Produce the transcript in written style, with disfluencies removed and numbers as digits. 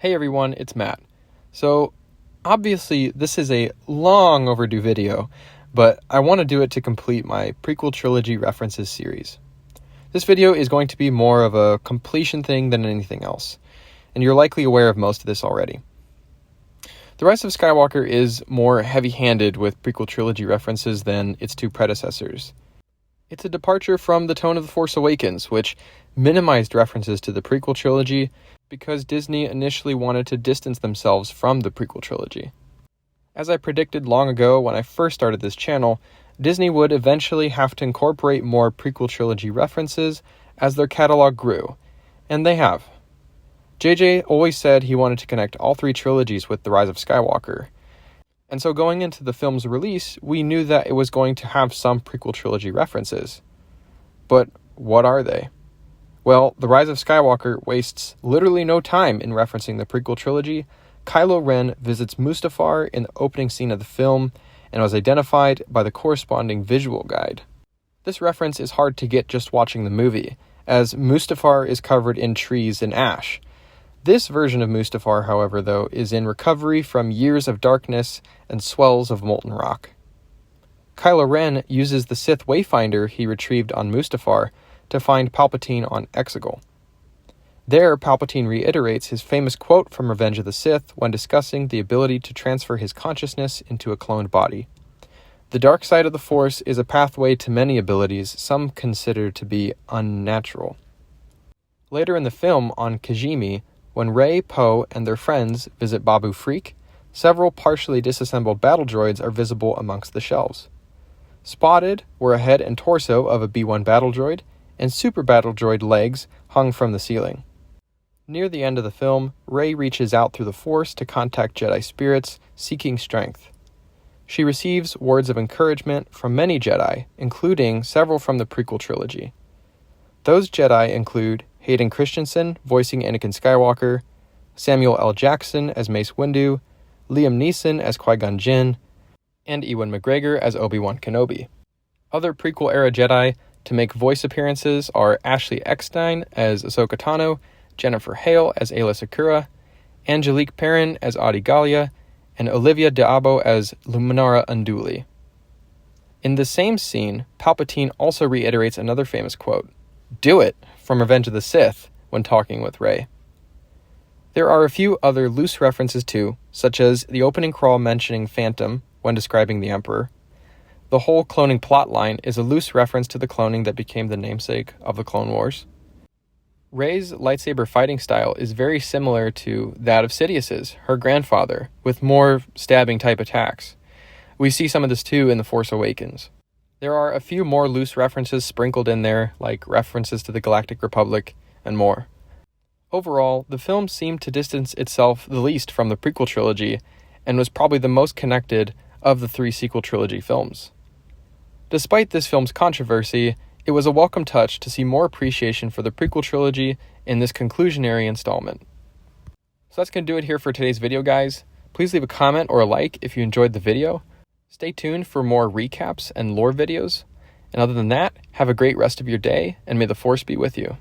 Hey everyone, it's Matt. So, obviously this is a long overdue video, but I want to do it to complete my Prequel Trilogy references series. This video is going to be more of a completion thing than anything else, and you're likely aware of most of this already. The Rise of Skywalker is more heavy-handed with Prequel Trilogy references than its two predecessors. It's a departure from the tone of The Force Awakens, which minimized references to the Prequel Trilogy because Disney initially wanted to distance themselves from the Prequel Trilogy. As I predicted long ago when I first started this channel, Disney would eventually have to incorporate more Prequel Trilogy references as their catalog grew, and they have. JJ always said he wanted to connect all three trilogies with The Rise of Skywalker, and so going into the film's release, we knew that it was going to have some Prequel Trilogy references. But what are they? Well, The Rise of Skywalker wastes literally no time in referencing the Prequel Trilogy. Kylo Ren visits Mustafar in the opening scene of the film and was identified by the corresponding visual guide. This reference is hard to get just watching the movie, as Mustafar is covered in trees and ash. This version of Mustafar, however, though, is in recovery from years of darkness and swells of molten rock. Kylo Ren uses the Sith Wayfinder he retrieved on Mustafar to find Palpatine on Exegol. There, Palpatine reiterates his famous quote from Revenge of the Sith when discussing the ability to transfer his consciousness into a cloned body. The dark side of the Force is a pathway to many abilities some consider to be unnatural. Later in the film, on Kijimi, when Rey, Poe, and their friends visit Babu Frik, several partially disassembled battle droids are visible amongst the shelves. Spotted were a head and torso of a B-1 battle droid, and super battle droid legs hung from the ceiling. Near the end of the film, Rey reaches out through the Force to contact Jedi spirits, seeking strength. She receives words of encouragement from many Jedi, including several from the Prequel Trilogy. Those Jedi include Hayden Christensen, voicing Anakin Skywalker, Samuel L. Jackson as Mace Windu, Liam Neeson as Qui-Gon Jinn, and Ewan McGregor as Obi-Wan Kenobi. Other prequel-era Jedi to make voice appearances are Ashley Eckstein as Ahsoka Tano, Jennifer Hale as Ayla Secura, Angelique Perrin as Adi Gallia, and Olivia d'Abo as Luminara Unduli. In the same scene, Palpatine also reiterates another famous quote, "Do it," from Revenge of the Sith, when talking with Rey. There are a few other loose references too, such as the opening crawl mentioning Phantom when describing the Emperor. The whole cloning plotline is a loose reference to the cloning that became the namesake of the Clone Wars. Rey's lightsaber fighting style is very similar to that of Sidious's, her grandfather, with more stabbing-type attacks. We see some of this too in The Force Awakens. There are a few more loose references sprinkled in there, like references to the Galactic Republic and more. Overall, the film seemed to distance itself the least from the Prequel Trilogy and was probably the most connected of the three sequel trilogy films. Despite this film's controversy, it was a welcome touch to see more appreciation for the Prequel Trilogy in this conclusionary installment. So that's going to do it here for today's video, guys. Please leave a comment or a like if you enjoyed the video. Stay tuned for more recaps and lore videos. And other than that, have a great rest of your day, and may the Force be with you.